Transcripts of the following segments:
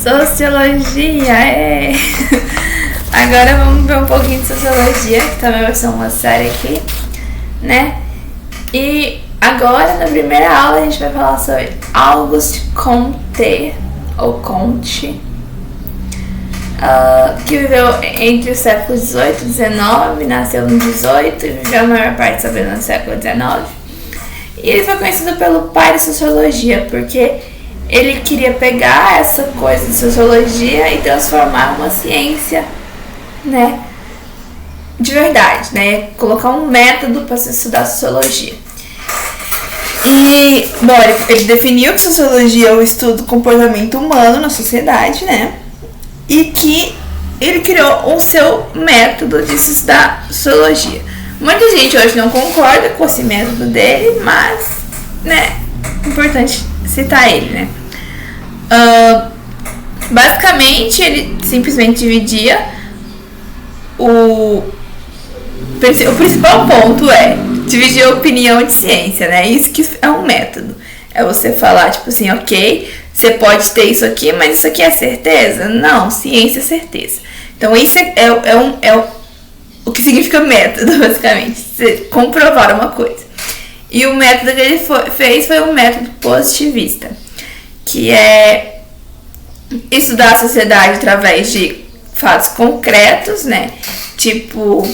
Sociologia, é! Agora vamos ver um pouquinho de sociologia, que também vai ser uma série aqui, né? E agora, na primeira aula, a gente vai falar sobre Auguste Comte, ou Comte, que viveu entre os séculos XVIII e XIX, nasceu no XVIII e viveu a maior parte da sua vida no século XIX. E ele foi conhecido pelo pai da sociologia, porque ele queria pegar essa coisa de sociologia e transformar uma ciência, né, de verdade, né, colocar um método para se estudar sociologia. E, bom, ele definiu que sociologia é o estudo do comportamento humano na sociedade, né, e que ele criou o seu método de se estudar sociologia. Muita gente hoje não concorda com esse método dele, mas, né, é importante citar ele, né. Basicamente, ele simplesmente dividia o principal ponto é dividir a opinião de ciência, né? Isso que é um método. É você falar, tipo assim, ok, você pode ter isso aqui, mas isso aqui é certeza? Não, ciência é certeza. Então, isso é o que significa método, basicamente. Você comprovar uma coisa. E o método que ele fez foi um método positivista, que é estudar a sociedade através de fatos concretos, né? Tipo,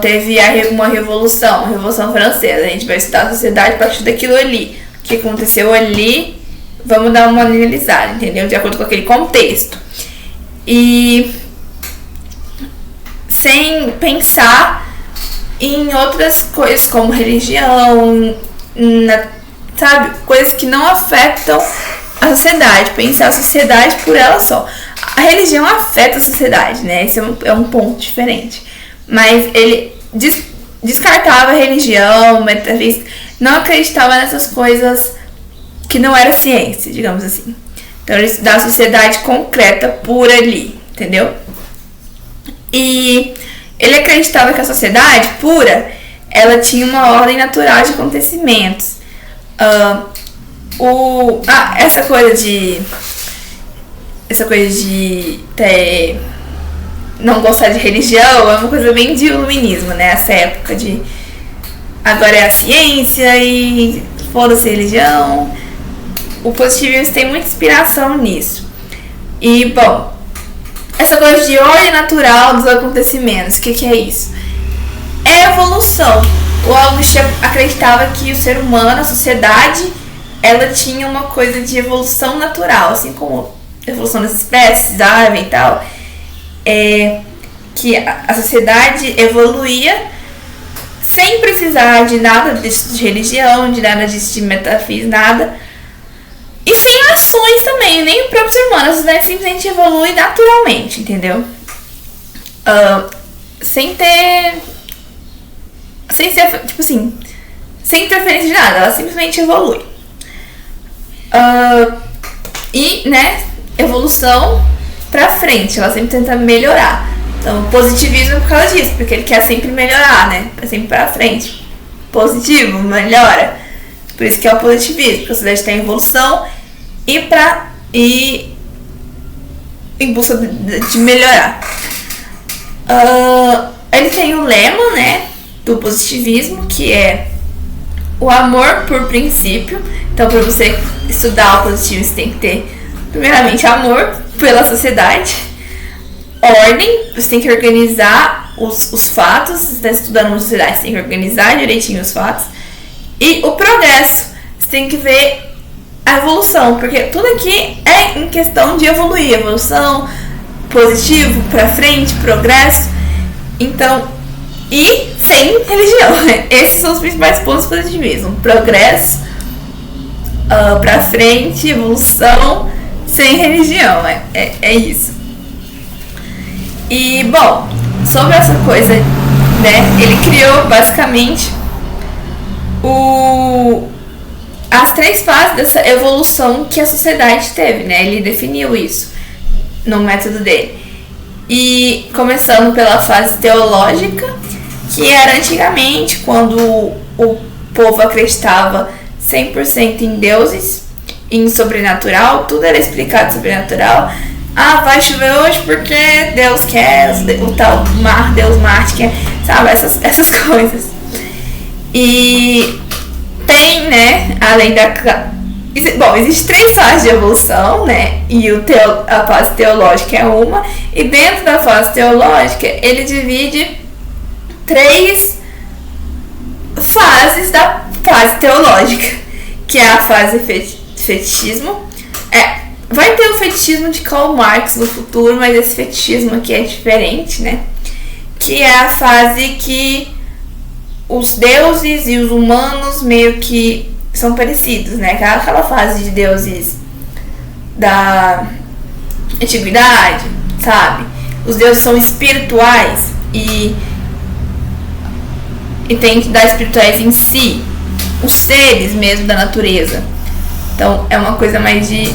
teve uma revolução, a Revolução Francesa. A gente vai estudar a sociedade a partir daquilo ali. O que aconteceu ali, vamos dar uma analisada, entendeu? De acordo com aquele contexto. E sem pensar em outras coisas como religião, sabe? Coisas que não afetam a sociedade. Pensar a sociedade por ela só. A religião afeta a sociedade, né? Esse é um ponto diferente. Mas ele descartava a religião, metafísica, não acreditava nessas coisas que não era ciência, digamos assim. Então ele estudava a sociedade concreta por ali, entendeu? E ele acreditava que a sociedade pura, ela tinha uma ordem natural de acontecimentos. Essa coisa de não gostar de religião é uma coisa bem de iluminismo, né? Essa época de agora é a ciência e foda-se a religião. O positivismo tem muita inspiração nisso. E, bom, essa coisa de ordem natural dos acontecimentos, o que é isso? É evolução. O Auguste acreditava que o ser humano, a sociedade, ela tinha uma coisa de evolução natural, assim como a evolução das espécies, da árvore e tal. Que a sociedade evoluía sem precisar de nada disso de religião, de nada disso de metafísica, nada. E sem ações também, nem o próprio ser humano. A sociedade simplesmente evolui naturalmente, entendeu? Sem ser, tipo assim, sem interferência de nada, ela simplesmente evolui. E, né, evolução pra frente, ela sempre tenta melhorar. Então, o positivismo é por causa disso, porque ele quer sempre melhorar, né? Sempre pra frente. Positivo, melhora. Por isso que é o positivismo, porque a sociedade tem evolução e em busca de melhorar. Ele tem o lema, né, do positivismo, que é o amor por princípio. Então, para você estudar o positivismo, você tem que ter, primeiramente, amor pela sociedade, ordem, você tem que organizar os fatos. Você está estudando uma sociedade, você tem que organizar direitinho os fatos, e o progresso, você tem que ver a evolução, porque tudo aqui é em questão de evoluir, evolução, positivo, pra frente, progresso. Então, e sem religião, esses são os principais pontos do positivismo: progresso, pra frente, evolução, sem religião, é isso. E, bom, sobre essa coisa, né, ele criou basicamente as 3 fases dessa evolução que a sociedade teve, né? Ele definiu isso no método dele. E começando pela fase teológica, que era antigamente quando o povo acreditava 100% em deuses em sobrenatural, tudo era explicado sobrenatural. Ah, vai chover hoje porque Deus quer, o tal mar, Deus Marte quer, sabe, essas coisas. E tem, né, além da... Bom, existem 3 fases de evolução, né, e a fase teológica é uma, e dentro da fase teológica ele divide 3 fases da fase teológica, que é a fase fetichismo. Vai ter o fetichismo de Karl Marx no futuro, mas esse fetichismo aqui é diferente, né? Que é a fase que os deuses e os humanos meio que são parecidos, né? Aquela fase de deuses da antiguidade, sabe? Os deuses são espirituais e tem entidades espirituais em si, os seres mesmo da natureza. Então é uma coisa mais de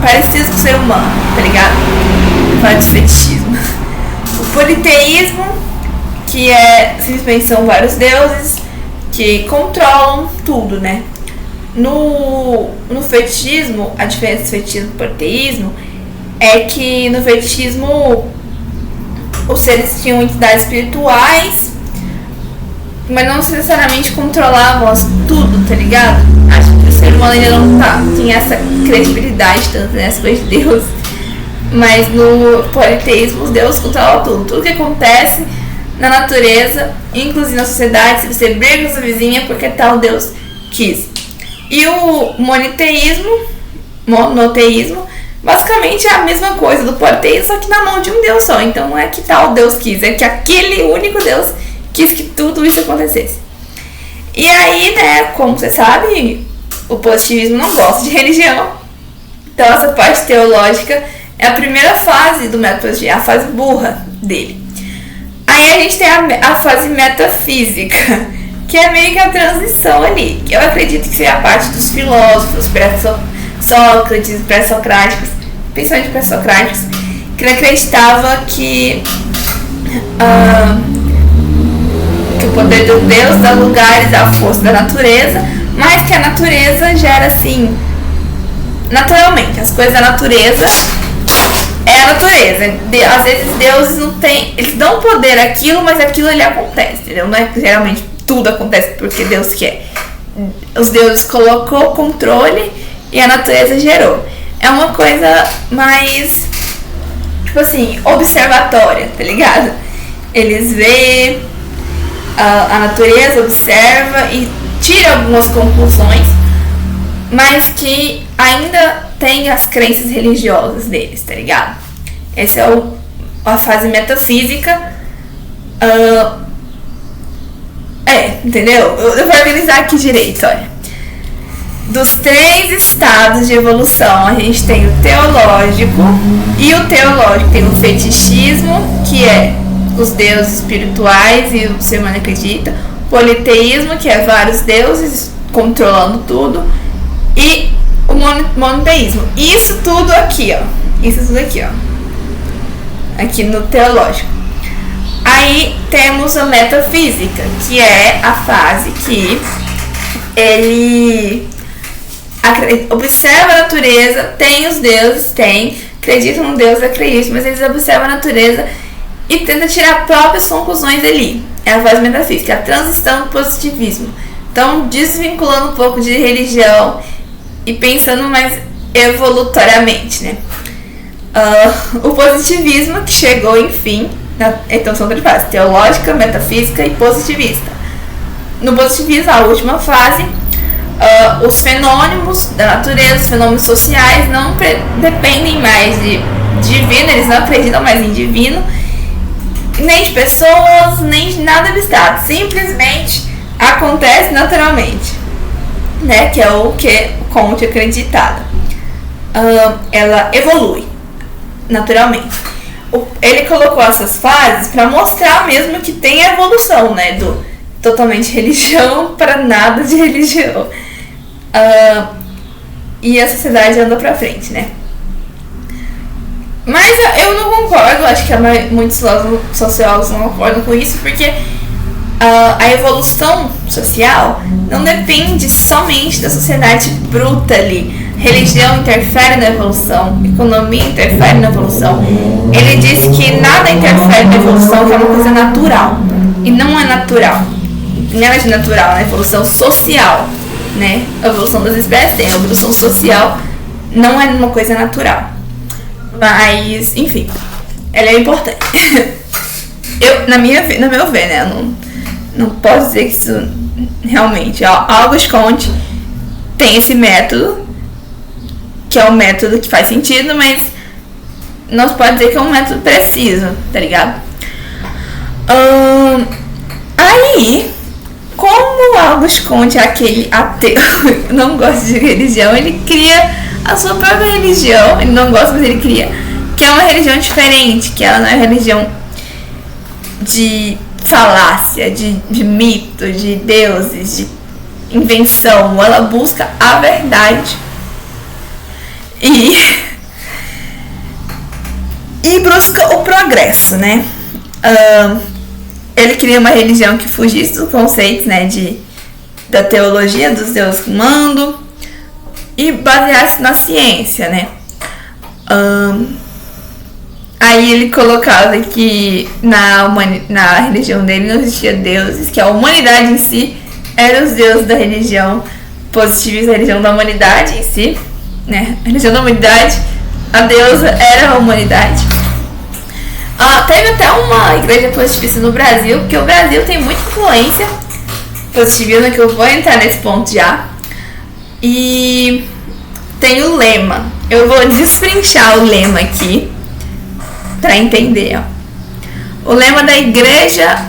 parecido com o ser humano, tá ligado? Faz do fetichismo. O politeísmo, que simplesmente são vários deuses que controlam tudo, né? No fetichismo, a diferença do fetichismo e politeísmo é que no fetichismo os seres tinham entidades espirituais, mas não necessariamente controlavam tudo, tá ligado? Acho que o ser humano ainda não tinha essa credibilidade tanto nessa coisa de Deus. Mas no politeísmo, os deuses controlam tudo. Tudo que acontece na natureza, inclusive na sociedade, se você briga com sua vizinha porque tal Deus quis. E o monoteísmo, basicamente é a mesma coisa do politeísmo, só que na mão de um Deus só. Então não é que tal Deus quis, é que aquele único Deus quis que tudo isso acontecesse. E aí, né, como você sabe, o positivismo não gosta de religião. Então essa parte teológica é a primeira fase do método positivismo, a fase burra dele. Aí a gente tem a fase metafísica, que é meio que a transição ali, que eu acredito que seja a parte dos filósofos, pré-Sócrates, pré-socráticos, principalmente pré-socráticos, que acreditava que o poder de Deus dá lugares à força da natureza, mas que a natureza gera assim, naturalmente, as coisas da natureza é a natureza. Às vezes deuses não tem, eles dão poder àquilo, mas aquilo ali acontece, entendeu? Não é que geralmente tudo acontece porque Deus quer. Os deuses colocou controle e a natureza gerou. É uma coisa mais, tipo assim, observatória, tá ligado? Eles veem a natureza, observa e tira algumas conclusões, mas que ainda tem as crenças religiosas deles, tá ligado? Essa é a fase metafísica. Entendeu? Eu vou organizar aqui direito, olha. Dos 3 estados de evolução, a gente tem o teológico, e o teológico tem o fetichismo, que é os deuses espirituais e o ser humano acredita, o politeísmo, que é vários deuses controlando tudo, e o monoteísmo. Isso tudo aqui, ó. Aqui no teológico. Aí temos a metafísica, que é a fase que ele observa a natureza, tem os deuses, acredita num Deus, acredita, mas eles observam a natureza e tenta tirar próprias conclusões ali. É a fase metafísica, a transição do positivismo. Então, desvinculando um pouco de religião e pensando mais evolutoriamente, né? O positivismo que chegou, enfim, então são 3 fases: teológica, metafísica e positivista. No positivismo, a última fase, os fenômenos da natureza, os fenômenos sociais não dependem mais de divino, eles não acreditam mais em divino, nem de pessoas, nem de nada abstrato, simplesmente acontece naturalmente, né? Que é o que o Comte acreditava. Ela evolui naturalmente. Ele colocou essas fases para mostrar mesmo que tem a evolução, né? Do totalmente religião para nada de religião. E a sociedade anda para frente, né? Mas eu não concordo, acho que muitos sociólogos não concordam com isso, porque A evolução social não depende somente da sociedade bruta ali. Religião interfere na evolução, economia interfere na evolução. Ele diz que nada interfere na evolução, que é uma coisa natural. E não é natural. Nada de natural, é evolução social, né? A evolução das espécies tem, a evolução social não é uma coisa natural. Mas, enfim, ela é importante. No meu ver, né? Eu não posso dizer que isso realmente. Auguste Comte tem esse método, que é um método que faz sentido, mas não se pode dizer que é um método preciso, tá ligado? Aí, como Auguste Comte é aquele ateu, não gosta de religião, ele cria a sua própria religião. Ele não gosta, mas ele cria, que é uma religião diferente, que ela não é religião de falácia, de mito, de deuses, de invenção. Ela busca a verdade e busca o progresso, né? Ele cria uma religião que fugisse dos conceitos, né, da teologia dos deuses que mandam e baseasse na ciência, né? Aí ele colocava que na religião dele não existia deuses, que a humanidade em si era os deuses da religião positivista, a religião da humanidade em si, né? A religião da humanidade, a deusa era a humanidade. Teve até uma igreja positivista no Brasil, porque o Brasil tem muita influência positivista, que eu vou entrar nesse ponto já. E tem o lema. Eu vou destrinchar o lema aqui para entender, ó. O lema da Igreja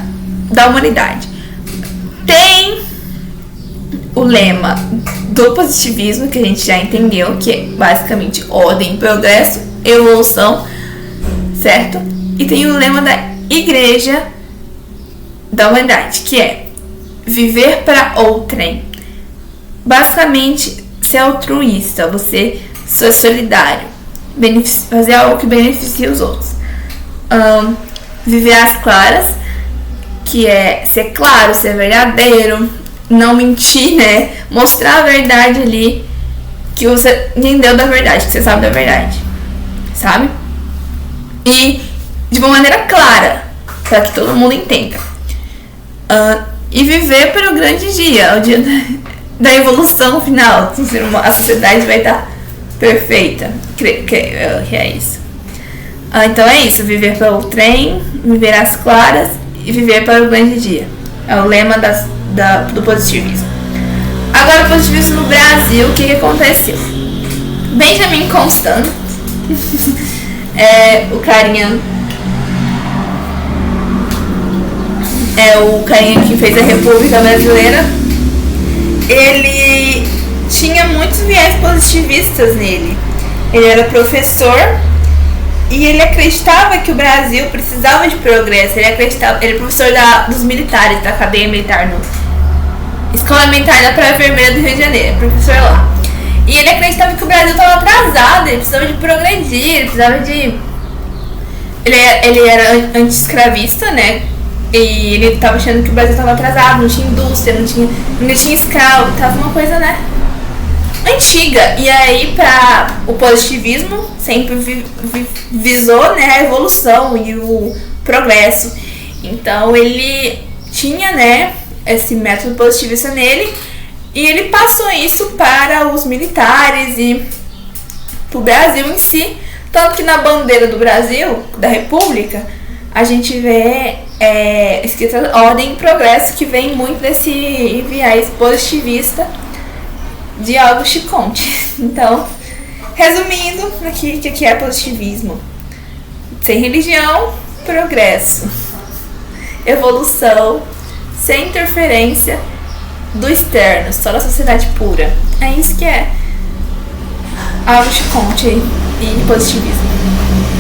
da Humanidade. Tem o lema do positivismo, que a gente já entendeu, que é basicamente ordem, progresso, evolução, certo? E tem o lema da Igreja da Humanidade, que é viver para outrem. Basicamente, ser altruísta, você ser solidário, fazer algo que beneficie os outros. Viver às claras, que é ser claro, ser verdadeiro, não mentir, né? Mostrar a verdade ali, que você entendeu da verdade, que você sabe da verdade, sabe? E de uma maneira clara, para que todo mundo entenda. E viver para o grande dia, o dia da evolução final. A sociedade vai estar perfeita. Que é isso. Então é isso, viver para o trem, viver às claras e viver para o grande dia. É o lema do positivismo. Agora, o positivismo no Brasil, o que aconteceu? Benjamin Constant, o carinha que fez a República Brasileira. Ele tinha muitos viés positivistas nele. Ele era professor e ele acreditava que o Brasil precisava de progresso. Ele era professor dos militares, da cadeia militar, Escola Militar da Praia Vermelha do Rio de Janeiro, professor lá. E ele acreditava que o Brasil estava atrasado, ele precisava de progredir, ele precisava de... Ele era anti-escravista, né? E ele estava achando que o Brasil estava atrasado, não tinha indústria, não tinha escravo, tava uma coisa, né, antiga. E aí, o positivismo sempre visou, né, a evolução e o progresso. Então ele tinha, né, esse método positivista nele, e ele passou isso para os militares e para o Brasil em si. Tanto que na bandeira do Brasil, da República, a gente vê escrita ordem e progresso, que vem muito desse viés positivista de Auguste Comte. Então, resumindo aqui, o que é positivismo? Sem religião, progresso, evolução, sem interferência do externo, só da sociedade pura. É isso que é Auguste Comte e positivismo.